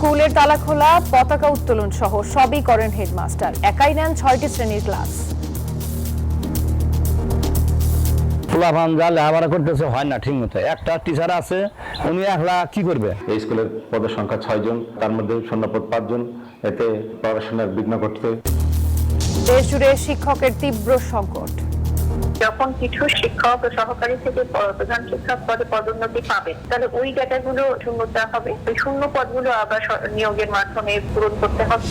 স্কুলের তালা খোলা, পতাকা উত্তোলন সহ সবই করেন হেডমাস্টার। একাই নেন 6টি শ্রেণীর ক্লাস। পোলাপান যা লেখাপড়া করতেছে হয় না ঠিক মতো। একটা টিচার আছে, উনি একলা কি করবে? এই স্কুলের পদের সংখ্যা 6 জন, তার মধ্যে শূন্যপদ 5 জন। এতে পড়াশোনার বিঘ্ন ঘটছে। দেশ জুড়ে শিক্ষকের তীব্র সংকট। যখন কিছু শিক্ষক সহকারী থেকে প্রধান শিক্ষক পদে পদোন্নতি পাবে, তাহলে ওই জায়গাগুলো শূন্যতা হবে। ওই শূন্য পদগুলো আবার নিয়োগের মাধ্যমে পূরণ করতে হবে।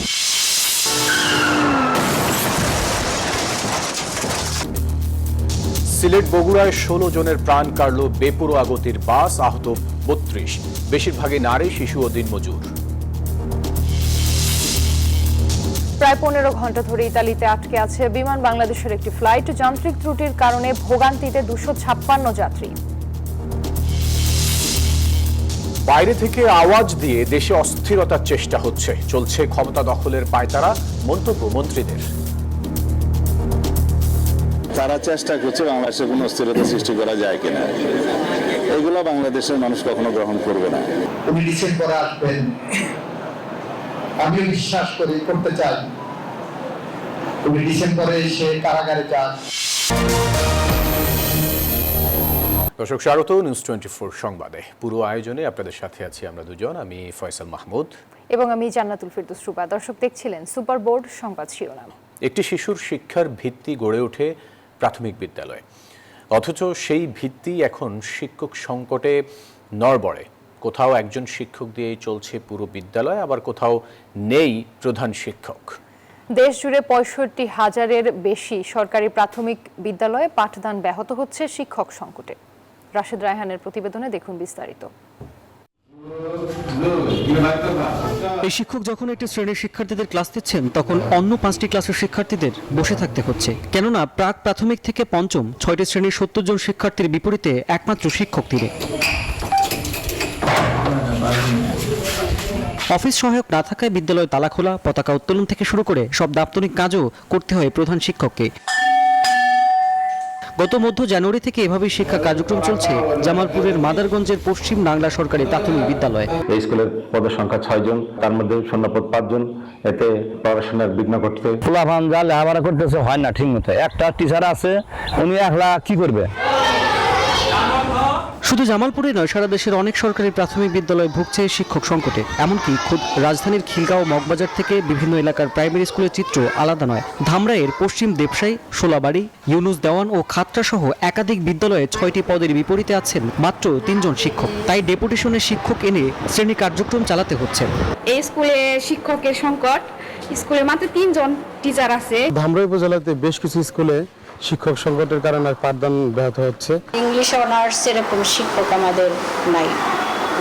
সিলেট বগুড়ায় 16 জনের প্রাণ কাড়ল বেপরোয়া গতির বাস, আহত 32, বেশিরভাগই নারী, শিশু ও দিনমজুর। প্রায় 15 ঘন্টা ধরে ইতালিতে আটকে আছে বিমান বাংলাদেশের একটি ফ্লাইট। যান্ত্রিক ত্রুটির কারণে ভোগান্তিতে 256 যাত্রী। বাইরে থেকে আওয়াজ দিয়ে দেশে অস্থিরতার চেষ্টা হচ্ছে, চলছে ক্ষমতা দখলের পায়তারা, মন্তব্য মন্ত্রীদের। তারা চেষ্টা করছে বাংলাদেশে কোনো অস্থিরতা সৃষ্টি করা যায় কিনা। এগুলো বাংলাদেশের মানুষ কখনো গ্রহণ করবে না। উনি ডিসেম্বরে আসবেন, আমিও বিশ্বাস করি, করতে চাই উনি ডিসেম্বরে এসে কারাগারে যান। দর্শক স্বাগত নিউজ 24 সংবাদে। পুরো আয়োজনে আপনাদের সাথে আছি আমরা দুজন, আমি ফয়সাল মাহমুদ এবং আমি জান্নাতুল ফেরদৌস রূপা। দর্শক দেখছিলেন সুপার বোর্ড সংবাদ শিরোনাম। একটি শিশুর শিক্ষার ভিত্তি গড়ে ওঠে প্রাথমিক বিদ্যালয়ে, অথচ সেই ভিত্তি এখন শিক্ষক সংকটে নড়বড়ে। কোথাও একজন শিক্ষক দিয়েই চলছে পুরো বিদ্যালয়, আবার কোথাও নেই প্রধান শিক্ষক। দেশ জুড়ে 65,000-এর বেশি সরকারি প্রাথমিক বিদ্যালয়ে পাঠদান ব্যাহত হচ্ছে শিক্ষক সংকটে। রাশেদ রায়হানের প্রতিবেদনে দেখুন বিস্তারিত। এই শিক্ষক যখন একটি শ্রেণীর শিক্ষার্থীদের ক্লাস দিচ্ছেন, তখন অন্য 5টি ক্লাসের শিক্ষার্থীদের বসে থাকতে হচ্ছে। কেননা প্রাক প্রাথমিক থেকে পঞ্চম 6টি শ্রেণীর 70 জন শিক্ষার্থীর বিপরীতে একমাত্র শিক্ষক তিনি। অফিস সহায়ক না থাকায় বিদ্যালয়ে তালা খোলা, পতাকা উত্তোলন থেকে শুরু করে সব দাপ্তরিক কাজও করতে হয় প্রধান শিক্ষককে। গত মধ্য জানুয়ারি থেকে এভাবেই শিক্ষা কার্যক্রম চলছে জামালপুরের মাদারগঞ্জের পশ্চিম নাংলা সরকারি প্রাথমিক বিদ্যালয়ে। এই স্কুলের পদের সংখ্যা 6 জন, তার মধ্যে শূন্যপদ 5 জন। এতে পড়াশোনার বিঘ্ন ঘটছে। পোলাপান যা লেখাপড়া করতেছে হয় না ঠিক মতো। একটা টিচার আছে, উনি একলা কি করবে? শুধু জামালপুরে নয়, সারা দেশের অনেক সরকারি প্রাথমিক বিদ্যালয় ভুগছে শিক্ষক সংকটে। এমনকি খুদ রাজধানীর খিলগাঁও মগবাজার থেকে বিভিন্ন এলাকার প্রাইমারি স্কুলের চিত্র আলাদা নয়। ধামরাইয়ের পশ্চিম দেবসাই, শোলাবাড়ি, ইউনুস দেওয়ান ও খাতড়া সহ একাধিক বিদ্যালয়ে 6টি পদের বিপরীতে আছেন মাত্র 3 জন শিক্ষক। তাই ডেপুটেশনে শিক্ষক এনে শ্রেণী কার্যক্রম চালাতে হচ্ছে। এই স্কুলে শিক্ষকের সংকট, স্কুলে মাত্র 3 জন টিচার আছে। ধামরাই উপজেলাতে বেশ কিছু স্কুলে শিক্ষক সংকটের কারণে পাঠদান ব্যাহত হচ্ছে। ইংলিশ অনার্স এরকম শিক্ষক আমাদের নাই,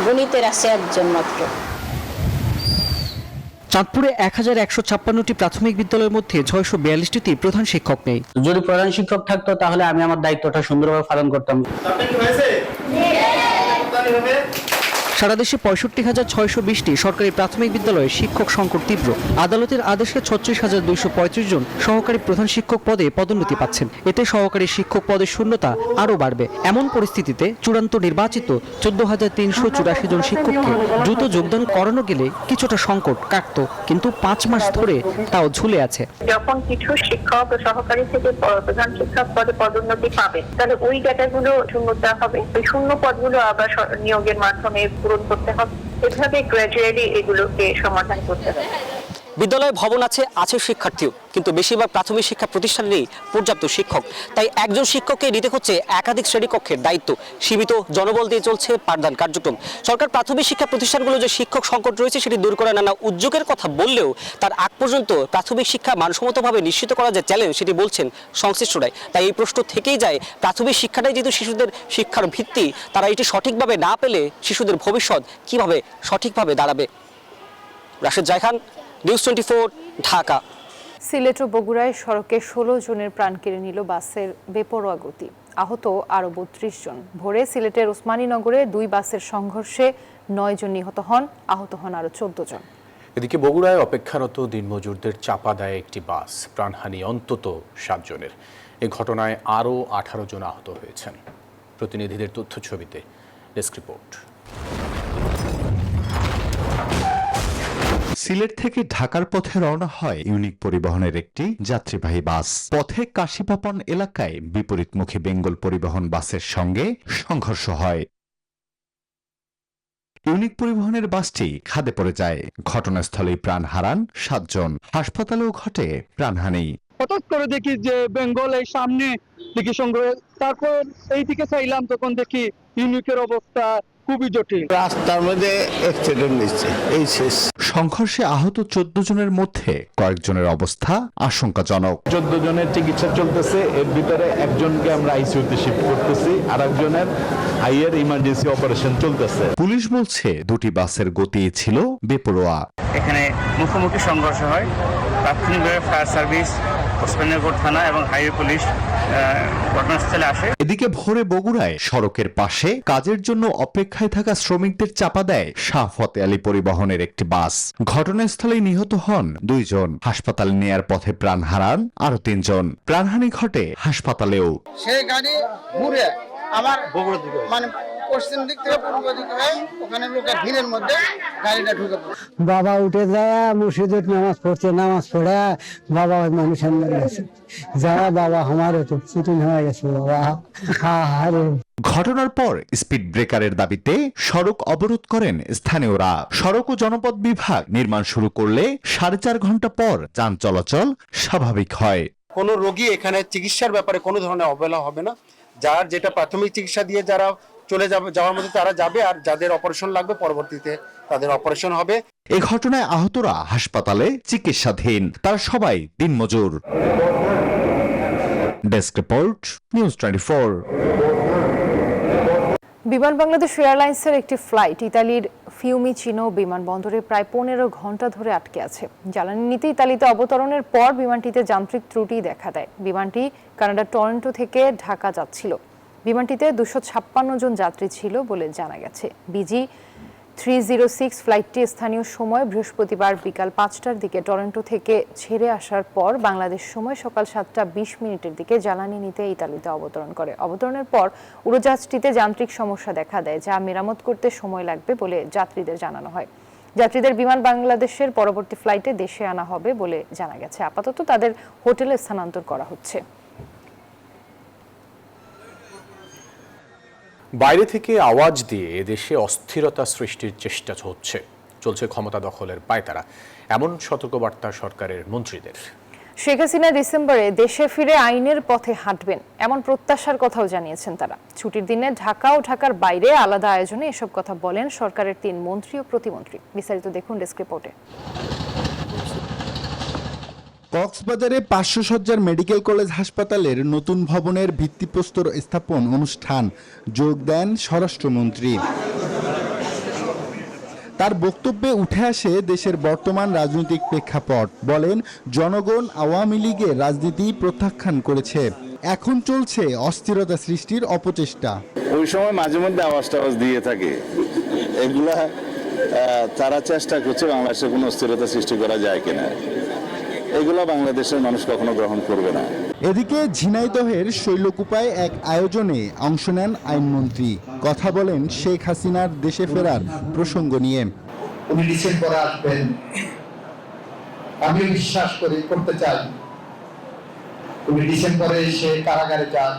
গণিতের আছে একজন মাত্র। চাঁদপুরে 1156টি প্রাথমিক বিদ্যালয়ের মধ্যে 642টিতে প্রধান শিক্ষক নেই। যদি প্রধান শিক্ষক থাকতো তাহলে আমি আমার দায়িত্বটা সুন্দরভাবে পালন করতাম। সারা দেশে 65,620টি সরকারি প্রাথমিক বিদ্যালয়ে শিক্ষক সংকট তীব্র। আদালতের আদেশে 36,235 জন সহকারী প্রধান শিক্ষক পদে পদোন্নতি পাচ্ছেন। এতে সহকারী শিক্ষক পদের শূন্যতা আরও বাড়বে। এমন পরিস্থিতিতে চূড়ান্ত নির্বাচিত 14,384 জন শিক্ষককে দ্রুত যোগদান করানো গেলে কিছুটা সংকট কাটত, কিন্তু 5 মাস ধরে তাও ঝুলে আছে। যখন কিছু শিক্ষক সহকারী থেকে প্রধান শিক্ষক পদে পদোন্নতি পাবে, তাহলে ওই জায়গাগুলো শূন্যতা হবে। ওই শূন্য পদগুলো আবার নিয়োগের মাধ্যমে পূরণ করতে হবে। এভাবে গ্র্যাজুয়ালি এগুলোকে সমাধান করতে হবে। বিদ্যালয়ে ভবন আছে শিক্ষার্থীও, কিন্তু বেশিরভাগ প্রাথমিক শিক্ষা প্রতিষ্ঠানে নেই পর্যাপ্ত শিক্ষক। তাই একজন শিক্ষককে নিতে হচ্ছে একাধিক শ্রেণীকক্ষের দায়িত্ব। সীমিত জনবল দিয়ে চলছে পাঠদান কার্যক্রম। সরকার প্রাথমিক শিক্ষা প্রতিষ্ঠানগুলো যে শিক্ষক সংকট রয়েছে সেটি দূর করার নানা উদ্যোগের কথা বললেও তার আগ পর্যন্ত প্রাথমিক শিক্ষা মানসম্মতভাবে নিশ্চিত করা যে চ্যালেঞ্জ, সেটি বলছেন সংশ্লিষ্টরাই। তাই এই প্রশ্ন থেকেই যায়, প্রাথমিক শিক্ষাটাই যেহেতু শিশুদের শিক্ষার ভিত্তি, তারা এটি সঠিকভাবে না পেলে শিশুদের ভবিষ্যৎ কিভাবে সঠিকভাবে দাঁড়াবে। রাশেদ রায়হান, নিউজ 24, ঢাকা। সিলেট ও বগুড়ায় সড়কে 16 জনের প্রাণ কেড়ে নিল বাসের বেপরোয়া গতি। আহত আরও 32 জন। ভোরে সিলেটের ওসমানীনগরে 2 বাসের সংঘর্ষে 9 জন নিহত হন, আহত হন আরও 14 জন। এদিকে বগুড়ায় অপেক্ষারত দিনমজুরদের চাপা দেয় একটি বাস, প্রাণহানি অন্তত 7 জনের। এ ঘটনায় আরও 18 জন আহত হয়েছেন। প্রতিনিধিদের তথ্য ছবিতে ডেস্ক রিপোর্ট। সিলেট থেকে ঢাকার পথে রওনা হয় ইউনিক পরিবহনের একটি যাত্রীবাহী বাস। পথে কাশীপাপন এলাকায় বিপরীতমুখী বেঙ্গল পরিবহন বাসের সঙ্গে সংঘর্ষ হয়। ইউনিক পরিবহনের বাসটি খাদে পড়ে যায়। ঘটনাস্থলেই প্রাণ হারান 7 জন। হাসপাতালেও ঘটে প্রাণহানি। হঠাৎ করে দেখি যে বেঙ্গল এই সামনে দিকে সংগ্রহ, তারপর এই দিকে চাইলাম, তখন দেখি ইউনিকের অবস্থা খুবই জটিল। রাস্তার মধ্যে অ্যাক্সিডেন্ট হয়েছে, এই শেষ। সংঘর্ষে আহত 14 জনের মধ্যে কয়েকজনের অবস্থা আশঙ্কাজনক। 14 জনের চিকিৎসা চলতেছে, এর ভিতরে একজনকে আমরা আইসিইউতে শিফট করতেছি, আর একজনের হাইয়ার ইমার্জেন্সি অপারেশন চলতেছে। পুলিশ বলছে দুটি বাসের গতি ছিল বেপরোয়া। এখানে মুখোমুখি সংঘর্ষ হয়। তাৎক্ষণিকভাবে ফায়ার সার্ভিস, ওসমানীনগর থানা এবং হাইওয়ে পুলিশ ঘটনাস্থলে আসে। এদিকে ভোরে বগুড়ায় সড়কের পাশে কাজের জন্য অপেক্ষায় থাকা শ্রমিকদের চাপা দেয় শাহ ফতে আলী পরিবহনের একটি বাস। ঘটনাস্থলেই নিহত হন 2 জন। হাসপাতালে নেয়ার পথে প্রাণ হারান আরো 3 জন। প্রাণহানি ঘটে হাসপাতালেও। সেই গাড়ি ঘুরে আমার মানে পশ্চিম দিক থেকে পূর্ব দিকে হয়ে ওখানে লোকের ভিড়ের মধ্যে গাড়িটা ঢুকে পড়ে। বাবা উঠে যায় মসজিদে নামাজ পড়ছে, নামাজ পড়ে বাবা ওই মানুষের মধ্যে গেছে। যারা বাবা আমারও তো চিটিং হয়ে গেছে বাবা। ঘটনার পর স্পিড ব্রেকারের দাবিতে সড়ক অবরোধ করেন স্থানীয়রা। সড়ক ও জনপথ বিভাগ নির্মাণ শুরু করলে 4.5 ঘন্টা পর যান চলাচল স্বাভাবিক হয়। কোনো রোগী এখানে চিকিৎসার ব্যাপারে কোনো ধরনের অবহেলা হবে না। যার যেটা প্রাথমিক চিকিৎসা দিয়ে যারা চলে যাওয়ার মধ্যে তারা যাবে, আর যাদের অপারেশন লাগবে পরবর্তীতে তাদের অপারেশন হবে। এই ঘটনায় আহতরা হাসপাতালে চিকিৎসাধীন। তারা সবাই দিনমজুর। Desk report, news 24। বিমান বাংলাদেশ এয়ারলাইন্সের একটি ফ্লাইট ইতালির ফিউমিচিনো বিমানবন্দরে প্রায় 15 ঘন্টা ধরে আটকে আছে। জ্বালানি নিতে ইতালিতে অবতরণের পর বিমানটিতে যান্ত্রিক ত্রুটি দেখা দেয়। বিমানটি কানাডার টরন্টো থেকে ঢাকা যাচ্ছিল। বিমানটিতে 256 জন যাত্রী ছিল বলে জানা গেছে। বিজি 306 ফ্লাইটটি স্থানীয় সময় বৃহস্পতিবার বিকাল 5টার দিকে টরন্টো থেকে ছেড়ে আসার পর বাংলাদেশ সময় সকাল 7:20 দিকে জ্বালানি নিতে ইতালিতে অবতরণ করে। অবতরণের পর উড়োজাহাজটিতে যান্ত্রিক সমস্যা দেখা দেয়, যা মেরামত করতে সময় লাগবে বলে যাত্রীদের জানানো হয়। যাত্রীদের বিমান বাংলাদেশের পরবর্তী ফ্লাইটে দেশে আনা হবে বলে জানা গেছে। আপাতত তাদের হোটেলে স্থানান্তর করা হচ্ছে। বাইরে থেকে আওয়াজ দিয়ে এদেশে অস্থিরতা সৃষ্টির চেষ্টা চলছে ক্ষমতা দখলের পায়তারা, এমন সতর্কবার্তা সরকারের মন্ত্রীদের। শেখ হাসিনা ডিসেম্বরে দেশে ফিরে আইনের পথে হাঁটবেন এমন প্রত্যাশার কথাও জানিয়েছেন তারা। ছুটির দিনে ঢাকা ও ঢাকার বাইরে আলাদা আয়োজনে এসব কথা বলেন সরকারের 3 মন্ত্রী ও প্রতিমন্ত্রী। বিস্তারিত দেখুন ডেস্ক রিপোর্টে। কক্সবাজারে 500 শয্যার মেডিকেল কলেজ হাসপাতালের নতুন ভবনের ভিত্তিপ্রস্তর স্থাপন অনুষ্ঠান যোগ দেন স্বরাষ্ট্রমন্ত্রী। তার বক্তব্যে উঠে আসে দেশের বর্তমান রাজনৈতিক প্রেক্ষাপট। বলেন, জনগণ আওয়ামী লীগের রাজনীতি প্রত্যাখ্যান করেছে, এখন চলছে অস্থিরতা সৃষ্টির অপচেষ্টা। ওই সময় মাঝে মধ্যে আওয়াজ টাওয়াজ দিয়ে থাকে, এগুলা তারা চেষ্টা করছে বাংলাদেশে কোনো অস্থিরতা সৃষ্টি করা যায় কিনা। এগুলো বাংলাদেশের মানুষ কখনো গ্রহণ করবে না। এদিকে ঝিনাইদহের শৈলকুপায় এক আয়োজনে অংশ নেন আইনমন্ত্রী। কথা বলেন শেখ হাসিনার দেশে ফেরার প্রসঙ্গ নিয়ে। উনি ডিসেম্বরে আসবেন, আমিও বিশ্বাস করতে চাই উনি ডিসেম্বরে এসে কারাগারে যান,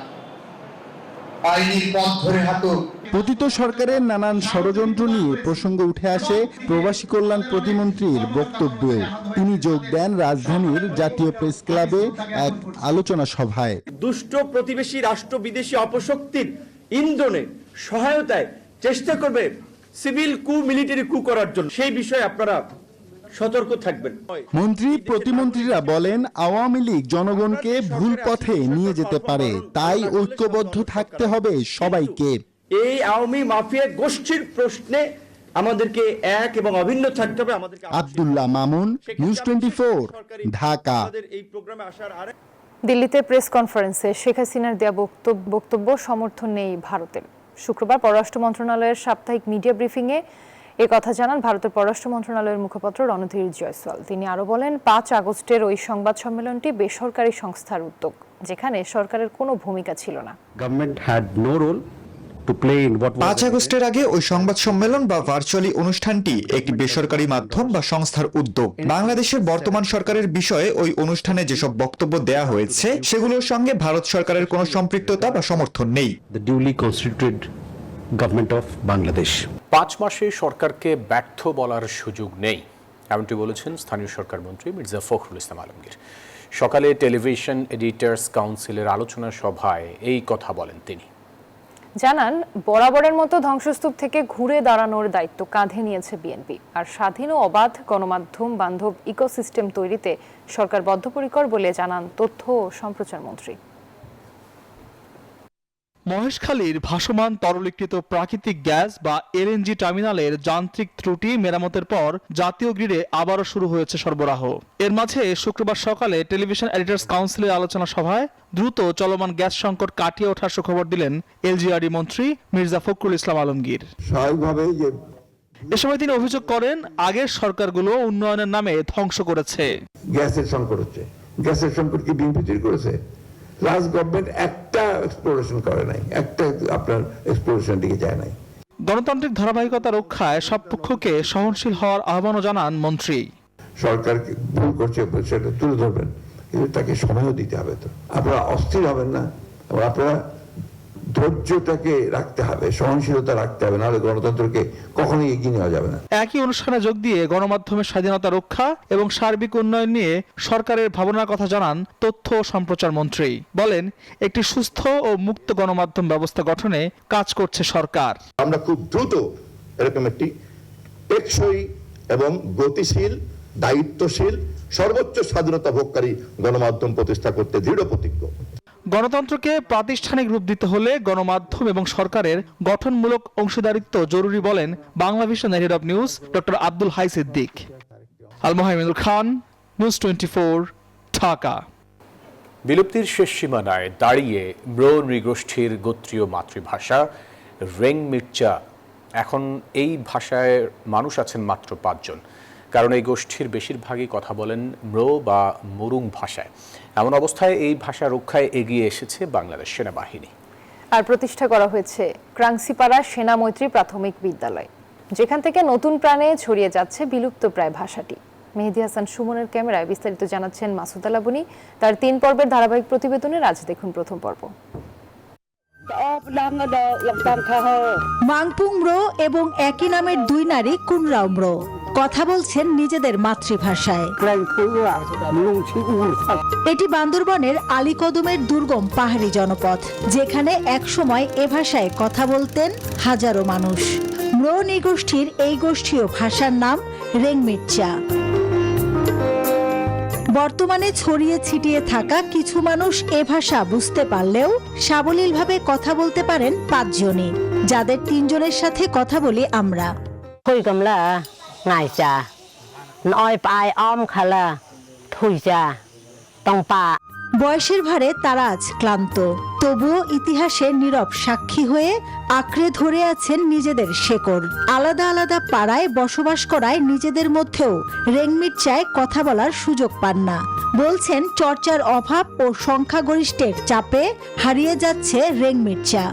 আইনি পথ ধরে হাঁটুক। পতিত সরকারের নানান ষড়যন্ত্র নিয়ে প্রসঙ্গ উঠে আসে প্রবাসী কল্যাণ প্রতিমন্ত্রীর বক্তব্যে। তিনি যোগ দেন রাজধানীর জাতীয় প্রেস ক্লাবে এক আলোচনা সভায়। দুষ্ট প্রতিবেশী রাষ্ট্র বিদেশি অপশক্তির ইন্ধনে সহায়তায় চেষ্টা করবে সিভিল কু, মিলিটারি কু করার জন্য, সেই বিষয়ে আপনারা সতর্ক থাকবেন। মন্ত্রী প্রতিমন্ত্রীরা বলেন, আওয়ামী লীগ জনগণকে ভুল পথে নিয়ে যেতে পারে, তাই ঐক্যবদ্ধ থাকতে হবে সবাইকে। এই আওয়ামী মাফিয়া গোষ্ঠীর প্রশ্নে আমাদেরকে এক এবং অভিন্ন থাকতে হবে। আব্দুল্লাহ মামুন, নিউজ 24, ঢাকা। দিল্লিতে প্রেস কনফারেন্সে শেখ হাসিনার দেয়া বক্তব্য সমর্থন নেই ভারতের। শুক্রবার পররাষ্ট্র মন্ত্রণালয়ের সাপ্তাহিক মিডিয়া ব্রিফিংয়ে কথা জানান ভারতের পররাষ্ট্র মন্ত্রণালয়ের মুখপাত্র রণধীর জয়সওয়াল। তিনি আরো বলেন, 5 আগস্টের ওই সংবাদ সম্মেলনটি বেসরকারি সংস্থার উদ্যোগ, যেখানে সরকারের কোনো ভূমিকা ছিল না। গভর্নমেন্ট হ্যাড নো রোল 5 আগস্টের আগে ওই সংবাদ সম্মেলন বা ভার্চুয়ালি অনুষ্ঠানটি একটি বেসরকারি মাধ্যম বা সংস্থার উদ্যোগ। বাংলাদেশের বর্তমান সরকারের বিষয়ে ওই অনুষ্ঠানে যেসব বক্তব্য দেয়া হয়েছে সেগুলোর সঙ্গে ভারত সরকারের কোনো সম্পৃক্ততা বা সমর্থন নেই। The duly constituted government of Bangladesh 5 মাসে সরকারকে ব্যর্থ বলার সুযোগ নেই, এমনটি বলেছেন স্থানীয় সরকার মন্ত্রী মির্জা ফখরুল ইসলাম আলমগীর। সকালে টেলিভিশন এডিটর্স কাউন্সিলের আলোচনা সভায় এই কথা বলেন তিনি। জানান, বরাবরের মতো ধ্বংসস্তূপ থেকে ঘুরে দাঁড়ানোর দায়িত্ব কাঁধে নিয়েছে বিএনপি। আর স্বাধীন ও অবাধ গণমাধ্যম বান্ধব ইকোসিস্টেম তৈরিতে সরকার বদ্ধপরিকর বলে জানান তথ্য ও সম্প্রচার মন্ত্রী। মহেশখালীর ভাসমান তরলীকৃত প্রাকৃতিক গ্যাস বা এলএনজি টার্মিনালের যান্ত্রিক ত্রুটি মেরামতের পর জাতীয় গ্রিডে আবারও শুরু হয়েছে সরবরাহ। এর মাঝে শুক্রবার সকালে টেলিভিশন এডিটর্স কাউন্সিলের আলোচনা সভায় দ্রুত চলমান গ্যাস সংকট কাটিয়ে ওঠার সুখবর দিলেন এলজিআরডি মন্ত্রী মির্জা ফখরুল ইসলাম আলমগীর। এ সময় তিনি অভিযোগ করেন, আগের সরকারগুলো উন্নয়নের নামে ধ্বংস করেছে। গ্যাসের সংকট হচ্ছে, গ্যাসের সংকট কি বিএনপি তৈরি করেছে? লাস্ট গভর্নমেন্ট একটা এক্সপ্লোরেশন করে নাই, একটা আপনার এক্সপ্লোরেশন দিকে যায় নাই। গণতান্ত্রিক ধারাবাহিকতা রক্ষায় সব পক্ষকে সহনশীল হওয়ার আহ্বানও জানান মন্ত্রী। সরকার ভুল করছে সেটা তুলে ধরবেন, কিন্তু তাকে সময়ও দিতে হবে। তো আপনারা অস্থির হবেন না, আপনারা ধৈর্যটাকে রাখতে হবে, সহনশীলতা রাখতে হবে, নাহলে গণতন্ত্রকে কখনোই এগিয়ে নেওয়া যাবে না। একই অনুষ্ঠানে যোগ দিয়ে গণমাধ্যমের স্বাধীনতা রক্ষা এবং সার্বিক উন্নয়ন নিয়ে সরকারের ভাবনার কথা জানান তথ্য ও সম্প্রচার মন্ত্রী। বলেন, একটি সুস্থ ও মুক্ত গণমাধ্যম ব্যবস্থা গঠনে কাজ করছে সরকার। আমরা খুব দ্রুত এরকম একটি টেকসই এবং গতিশীল, দায়িত্বশীল, সর্বোচ্চ স্বাধীনতা ভোগকারী গণমাধ্যম প্রতিষ্ঠা করতে দৃঢ় প্রতিজ্ঞ। গণতন্ত্রকে প্রাতিষ্ঠানিক রূপ দিতে হলে গণমাধ্যম এবং সরকারের গঠনমূলক অংশীদারিত্ব জরুরি বলেন বাংলা ভিশনের head of news doctor Abdul Hai Siddique. Al Mohammadul Khan, news 24, Dhaka. বিলুপ্তির শেষ সীমানায় দাঁড়িয়ে ব্রো নৃগোষ্ঠীর গোত্রীয় মাতৃভাষা রেং মির্চা। এখন এই ভাষায় মানুষ আছেন মাত্র 5 জন, কারণ এই গোষ্ঠীর বেশিরভাগই কথা বলেন ব্রো বা মুরুং ভাষায়। এমন অবস্থায় এই ভাষা রক্ষায় এগিয়ে এসেছে বাংলাদেশ সেনাবাহিনী। আর প্রতিষ্ঠা করা হয়েছে ক্রাংসিপাড়া সেনা মৈত্রী প্রাথমিক বিদ্যালয়, যেখান থেকে নতুন প্রাণে ছড়িয়ে যাচ্ছে বিলুপ্ত প্রায় ভাষাটি। মেহেদী হাসান সুমনের ক্যামেরায় বিস্তারিত জানাচ্ছেন মাসুদ আলাবনী। তার 3 পর্বের ধারাবাহিক প্রতিবেদনের আজ দেখুন প্রথম পর্ব। মাংপুং ম্রো এবং একই নামের 2 নারী কুনরাও ম্রো কথা বলছেন নিজেদের মাতৃভাষায়। এটি বান্দরবনের আলীকদমের দুর্গম পাহাড়ি জনপদ, যেখানে একসময় এ ভাষায় কথা বলতেন হাজারো মানুষ। ম্রো নৃগোষ্ঠীর এই গোষ্ঠীয় ভাষার নাম রেং মির্চা। বর্তমানে ছড়িয়ে ছিটিয়ে থাকা কিছু মানুষ এ ভাষা বুঝতে পারলেও সাবলীলভাবে কথা বলতে পারেন 5 জনই, যাদের 3 জনের সাথে কথা বলি আমরা। বয়সের ভারে তারা আজ ক্লান্ত, তবুও ইতিহাসের নীরব সাক্ষী হয়ে আঁকড়ে ধরে আছেন নিজেদের শেকড়। আলাদা আলাদা পাড়ায় বসবাস করায় নিজেদের মধ্যেও রেং মির্চায় কথা বলার সুযোগ পান না। বলছেন, চর্চার অভাব ও সংখ্যাগরিষ্ঠের চাপে হারিয়ে যাচ্ছে রেং মির্চা।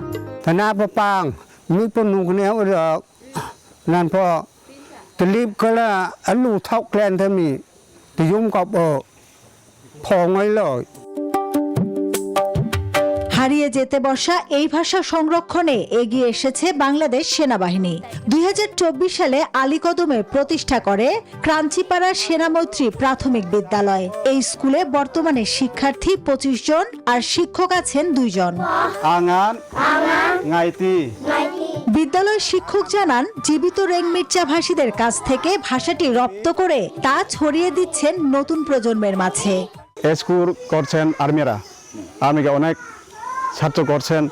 হারিয়ে যেতে বসা এই ভাষা সংরক্ষণে এগিয়ে এসেছে বাংলাদেশ সেনাবাহিনী। 2024 সালে আলীকদমে প্রতিষ্ঠা করে ক্রাঞ্চিপাড়া সেনামৈত্রী প্রাথমিক বিদ্যালয়। এই স্কুলে বর্তমানে শিক্ষার্থী 25 জন আর শিক্ষক আছেন 2 জন। বিদ্যালয়ের শিক্ষক জানান, জীবিত রেং মির্চা ভাষীদের কাছ থেকে ভাষাটি রপ্ত করে তা ছড়িয়ে দিচ্ছেন নতুন প্রজন্মের মাঝে। স্কুল করছেন আর্মিরা, আর্মিকে অনেক ছাত্র করছেন।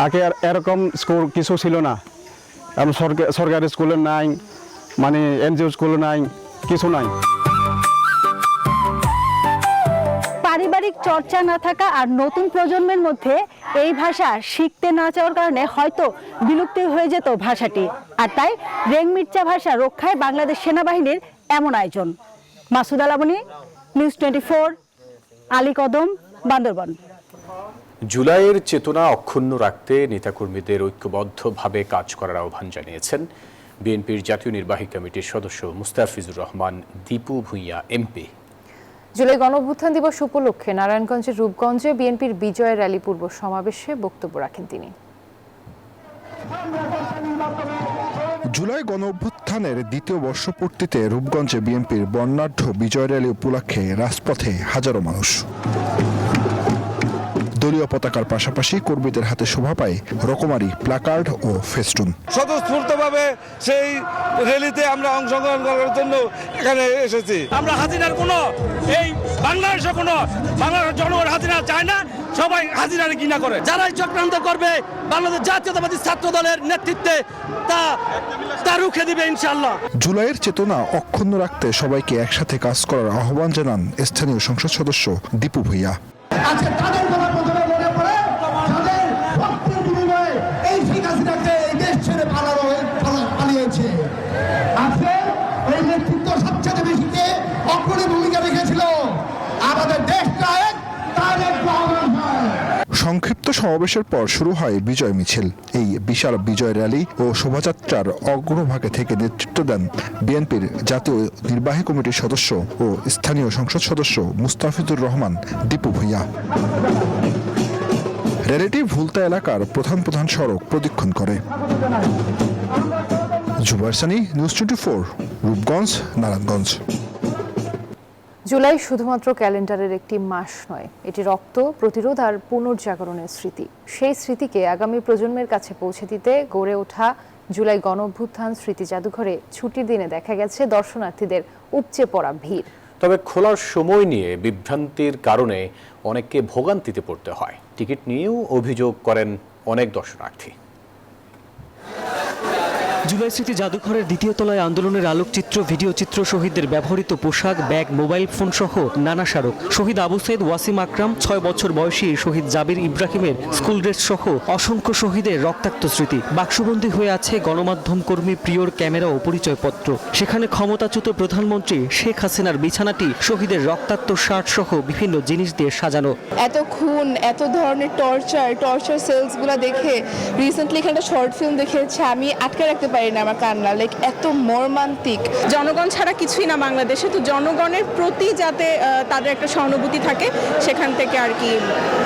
আগে এরকম স্কুল কিছু ছিল না, সরকারি স্কুলে নাই, মানে এনজিও স্কুলে নাই, কিছু নাই। পারিবারিক চর্চা না থাকা আর নতুন প্রজন্মের মধ্যে এই ভাষা শিখতে না চাওয়ার কারণে হয়তো বিলুপ্তি হয়ে যেত ভাষাটি। আর তাই রেং মির্চা ভাষা রক্ষায় বাংলাদেশ সেনাবাহিনীর এমন আয়োজন। মাসুদ আলাবনী, নিউজ 24, আলীকদম, বান্দরবান। জুলাইয়ের চেতনা অক্ষুণ্ণ রাখতে নেতাকর্মীদের ঐক্যবদ্ধভাবে কাজ করার আহ্বান জানিয়েছেন বিএনপির জাতীয় নির্বাহী কমিটির সদস্য মুস্তাফিজুর রহমান দীপু ভূঁইয়া এমপি। জুলাই গণঅভ্যুত্থান দিবস উপলক্ষে নারায়ণগঞ্জের রূপগঞ্জে বিএনপির বিজয় র্যালি পূর্ব সমাবেশে বক্তব্য রাখেন তিনি। জুলাই গণঅভ্যুত্থানের দ্বিতীয় বর্ষপূর্তিতে রূপগঞ্জে বিএনপির বর্ণাঢ্য বিজয় র্যালি উপলক্ষে রাজপথে হাজারো মানুষ। দলীয় পতাকার পাশাপাশি কর্মীদের হাতে শোভা পায় রকমারি প্ল্যাকার্ড ও ফেস্টুন। স্বতঃস্ফূর্তভাবে সেই র্যালিতে আমরা অংশগ্রহণ করার জন্য এখানে এসেছি। আমরা হাসিনার কোনো এই বাংলাদেশে কোনো বাংলাদেশের জনগণ হাসিনা চায় না, সবাই হাসিনার ঘৃণা করে। যারাই চক্রান্ত করবে বাংলাদেশ জাতীয়তাবাদী ছাত্র দলের নেতৃত্বে তা রুখে দিবে ইনশাআল্লাহ। জুলাইয়ের চেতনা অক্ষুণ্ণ রাখতে সবাইকে একসাথে কাজ করার আহ্বান জানান স্থানীয় সংসদ সদস্য দীপু ভূঁইয়া। সংক্ষিপ্ত সমাবেশের পর শুরু হয় বিজয় মিছিল। এই বিশাল বিজয় র্যালি ও শোভাযাত্রার অগ্রভাগে থেকে নেতৃত্ব দেন বিএনপির জাতীয় নির্বাহী কমিটির সদস্য ও স্থানীয় সংসদ সদস্য মুস্তাফিজুর রহমান দীপু ভূঁইয়া। র্যালিটি ভুলতা এলাকার প্রধান সড়ক প্রদক্ষিণ করে। জুবাইর সানি, নিউজ 24, রূপগঞ্জ, নারায়ণগঞ্জ। জুলাই শুধুমাত্র ক্যালেন্ডারের একটি মাস নয়, এটি রক্ত, প্রতিরোধ আর পুনর্জাগরণের স্মৃতি। সেই স্মৃতিকে আগামী প্রজন্মের কাছে পৌঁছে দিতে গড়ে ওঠা জুলাই গণঅভ্যুত্থান স্মৃতি জাদুঘরে ছুটির দিনে দেখা গেছে দর্শনার্থীদের উপচে পড়া ভিড়। তবে খোলার সময় নিয়ে বিভ্রান্তির কারণে অনেককে ভোগান্তিতে পড়তে হয়। টিকিট নিয়েও অভিযোগ করেন অনেক দর্শনার্থী। জুলাই স্মৃতি জাদুঘরের দ্বিতীয় তলায় আন্দোলনের আলোকচিত্র, ভিডিও চিত্র, শহীদদের ব্যবহৃত পোশাক, ব্যাগ, মোবাইল ফোন সহ নানা স্মারক। শহীদ আবু সাইদ ওয়াসিম আকরাম, 6 বছর বয়সী শহীদ জাবির ইব্রাহিমের স্কুল ড্রেস সহ অসংখ্য শহীদের রক্তাক্ত স্মৃতি। বাক্সবন্দী হয়ে আছে গণমাধ্যম কর্মী প্রিয়র ক্যামেরা ও পরিচয়পত্র। সেখানে ক্ষমতাচ্যুত প্রধানমন্ত্রী শেখ হাসিনার বিছানাটি শহীদের রক্তাক্ত শার্ট সহ বিভিন্ন জিনিস দিয়ে সাজানো। এত খুন, এত ধরনের টর্চার সেলসগুলো দেখে রিসেন্টলি এখানে শর্ট ফিল্ম দেখেছি, আমি আটকে রাখতে পারি না আমার কান্না। লাইক এত মর্মান্তিক। জনগণ ছাড়া কিছুই না বাংলাদেশে, তো জনগণের প্রতি যাতে তাদের একটা সহানুভূতি থাকে, সেখান থেকে আর কি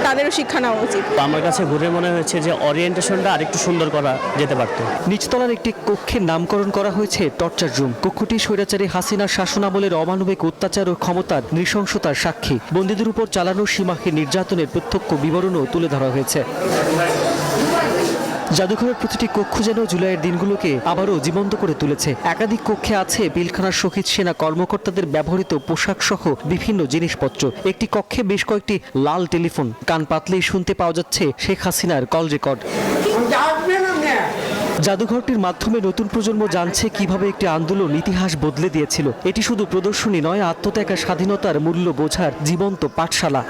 তাদেরও শিক্ষা নেওয়া উচিত। আমার কাছে ঘুরে মনে হয়েছে যে ওরিয়েন্টেশনটা আরেকটু সুন্দর করা যেতে পারত। নিচতলার একটি কক্ষের নামকরণ করা হয়েছে টর্চার রুম। কক্ষটি স্বৈরাচারী হাসিনার শাসনামলের অমানবিক অত্যাচার ও ক্ষমতার নৃশংসতার সাক্ষী। বন্দীদের উপর চালানো সীমাহীন নির্যাতনের প্রত্যক্ষ বিবরণও তুলে ধরা হয়েছে। জাদুঘরের প্রতিটি কক্ষ যেন জুলাইয়ের দিনগুলোকে আবারও জীবন্ত করে তুলেছে। একাধিক কক্ষে আছে পিলখানার শহীদ সেনা কর্মকর্তাদের ব্যবহৃত পোশাক সহ বিভিন্ন জিনিসপত্র। একটি কক্ষে বেশ কয়েকটি লাল টেলিফোন, কান পাতলেই শুনতে পাওয়া যাচ্ছে শেখ হাসিনার কল রেকর্ড। জাদুঘরটির মাধ্যমে নতুন প্রজন্ম জানছে কিভাবে একটি আন্দোলন ইতিহাস বদলে দিয়েছিল। এটি শুধু প্রদর্শনী নয়, আত্মত্যাগ আর স্বাধীনতার মূল্য বোঝার জীবন্ত পাঠশালা।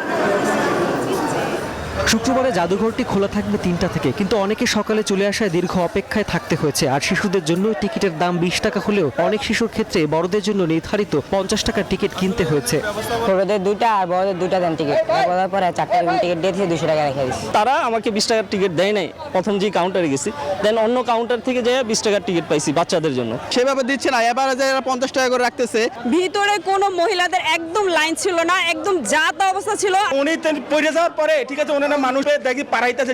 শুক্রবারে জাদুঘরটি খোলা থাকবে 3টা থেকে, কিন্তু অনেকে সকালে চলে আসায় দীর্ঘ অপেক্ষায় থাকতে হয়েছে। আর শিশুদের জন্য টিকিটের দাম 20 টাকা হলেও অনেক শিশুর ক্ষেত্রে বড়দের জন্য নির্ধারিত 50 টাকার টিকিট কিনতে হয়েছে। ছোটদের 2টা আর বড়দের 2টা দেন টিকিট, বলার পরে 4টা টিকিট দিয়ে 200 টাকা রেখে দিচ্ছি। তারা আমাকে 20 টাকার টিকিট দেয় নাই, প্রথম যে কাউন্টারে গেছি, দেন অন্য কাউন্টার থেকে যেয়ে 20 টাকার টিকিট পাইছি বাচ্চাদের জন্য। সেভাবে দিচ্ছে না, এবার যে 50 টাকা করে রাখতেছে। ভিতরে কোনো মহিলাদের একদম লাইন ছিল না, একদম জাত অবস্থা ছিল। উনি পড়ে যাওয়ার পরে ঠিক আছে, ওনারা মানুষ দেখি পাড়াইতেছে।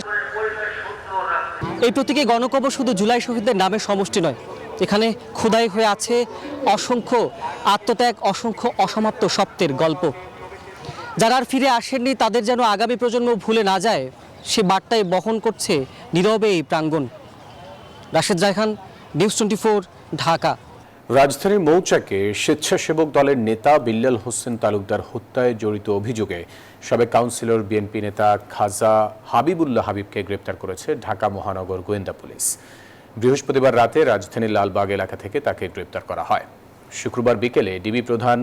এই প্রতীকী গণকবর শুধু জুলাই শহীদদের নামের সমষ্টি নয়, এখানে খোদাই হয়ে আছে অসংখ্য আত্মত্যাগ, অসংখ্য অসমাপ্ত স্বপ্নের গল্প। যারা আর ফিরে আসেননি তাদের যেন আগামী প্রজন্ম ভুলে না যায়, সে বার্তায় বহন করছে নীরবে এই প্রাঙ্গণ। রাশেদ জায়খান, নিউজ 24, ঢাকা। রাজধানীর মৌচাকে স্বেচ্ছাসেবক দলের নেতা বিল্লাল হোসেন তালুকদার হত্যায় জড়িত অভিযোগে সাবেক কাউন্সিলর বিএনপি নেতা খাজা হাবিবুল্লাহ হাবিবকে গ্রেপ্তার করেছে ঢাকা মহানগর গোয়েন্দা পুলিশ। বৃহস্পতিবার রাতে রাজধানীর লালবাগ এলাকা থেকে তাকে গ্রেপ্তার করা হয়। শুক্রবার বিকেলে ডিবি প্রধান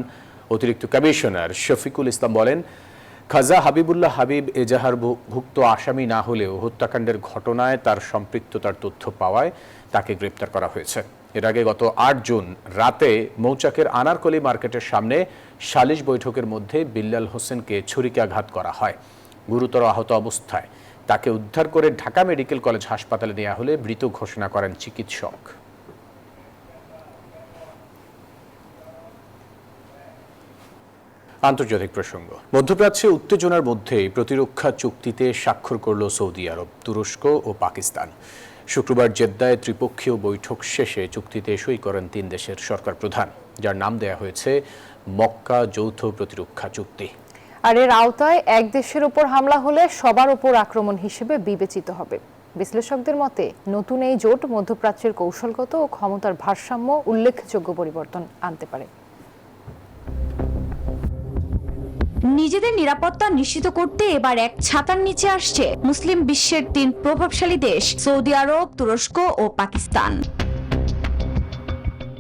অতিরিক্ত কমিশনার শফিকুল ইসলাম বলেন, খাজা হাবিবুল্লাহ হাবিব এজাহারভুক্ত আসামি না হলেও হত্যাকাণ্ডের ঘটনায় তার সম্পৃক্ততার তথ্য পাওয়ায় তাকে গ্রেপ্তার করা হয়েছে। এর আগে গত 8 জুন রাতে মৌচাকের আনারকলি মার্কেটের সামনে সালিশ বৈঠকের মধ্যে বিল্লাল হোসেনকে ছুরিকাঘাত করা হয়। গুরুতর আহত অবস্থায় তাকে উদ্ধার করে ঢাকা মেডিকেল কলেজ হাসপাতালে নেওয়া হলে মৃত ঘোষণা করেন চিকিৎসক। আন্তর্জাতিক প্রসঙ্গ। মধ্যপ্রাচ্যে উত্তেজনার মধ্যেই প্রতিরক্ষা চুক্তিতে স্বাক্ষর করল সৌদি আরব, তুরস্ক ও পাকিস্তান। শুক্রবার জেদ্দায় ত্রিপক্ষীয় বৈঠক শেষে চুক্তিতে সই করেন 3 দেশের সরকার প্রধান, যার নাম দেয়া হয়েছে মক্কা যৌথ প্রতিরক্ষা চুক্তি। আর এর আওতায় এক দেশের উপর হামলা হলে সবার উপর আক্রমণ হিসেবে বিবেচিত হবে। বিশ্লেষকদের মতে নতুন এই জোট মধ্যপ্রাচ্যের কৌশলগত ও ক্ষমতার ভারসাম্য উল্লেখযোগ্য পরিবর্তন আনতে পারে। নিজেদের নিরাপত্তা নিশ্চিত করতে এবার এক ছাতার নিচে আসছে মুসলিম বিশ্বের 3 প্রভাবশালী দেশ সৌদি আরব, তুরস্ক ও পাকিস্তান।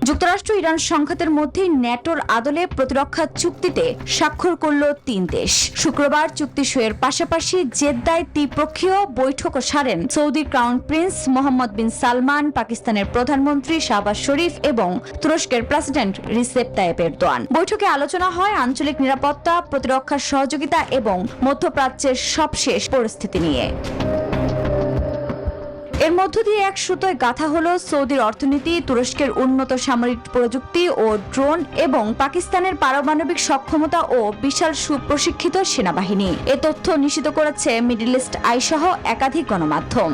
যুক্তরাষ্ট্র ইরান সংঘাতের মধ্যে ন্যাটোর আদলে প্রতিরক্ষা চুক্তিতে স্বাক্ষর করল 3 দেশ। শুক্রবার চুক্তি সইয়ের পাশাপাশি জেদ্দায় ত্রিপক্ষীয় বৈঠকও সারেন সৌদির ক্রাউন প্রিন্স মোহাম্মদ বিন সালমান, পাকিস্তানের প্রধানমন্ত্রী শাহবাজ শরীফ এবং তুরস্কের প্রেসিডেন্ট রিসেপ তাইয়েপ এরদোয়ান। বৈঠকে আলোচনা হয় আঞ্চলিক নিরাপত্তা, প্রতিরক্ষা সহযোগিতা এবং মধ্যপ্রাচ্যের সবশেষ পরিস্থিতি নিয়ে। এর মধ্য দিয়ে এক সুতোয় গাঁথা হলো সৌদির অর্থনীতি, তুরস্কের উন্নত সামরিক প্রযুক্তি ও ড্রোন এবং পাকিস্তানের পারমাণবিক সক্ষমতা ও বিশাল সুপ্রশিক্ষিত সেনাবাহিনী। এ তথ্য নিশ্চিত করেছে মিডল ইস্ট আই সহ একাধিক গণমাধ্যম।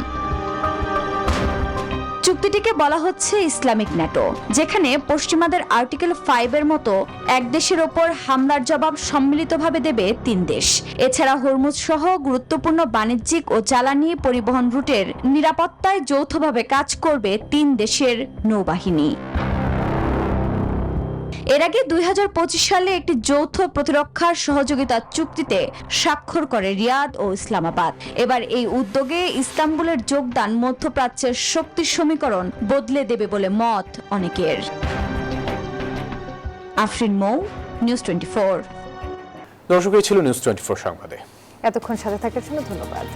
চুক্তিটিকে বলা হচ্ছে ইসলামিক ন্যাটো, যেখানে পশ্চিমাদের আর্টিকেল 5 এর মতো এক দেশের ওপর হামলার জবাব সম্মিলিতভাবে দেবে 3 দেশ। এছাড়া হরমুজ সহ গুরুত্বপূর্ণ বাণিজ্যিক ও জ্বালানি পরিবহন রুটের নিরাপত্তায় যৌথভাবে কাজ করবে 3 দেশের নৌবাহিনী। এর আগে 2025 সালে একটি যৌথ প্রতিরক্ষা সহযোগিতা চুক্তিতে স্বাক্ষর করে রিয়াদ ও ইসলামাবাদ। এবার এই উদ্যোগে ইস্তাম্বুলের যোগদান মধ্যপ্রাচ্যের শক্তি সমীকরণ বদলে দেবে বলে মত অনেকের। আফরিন মৌ, নিউজ 24। দর্শক, এই ছিল নিউজ 24 সংবাদে। এতক্ষণ সাথে থাকার জন্য ধন্যবাদ।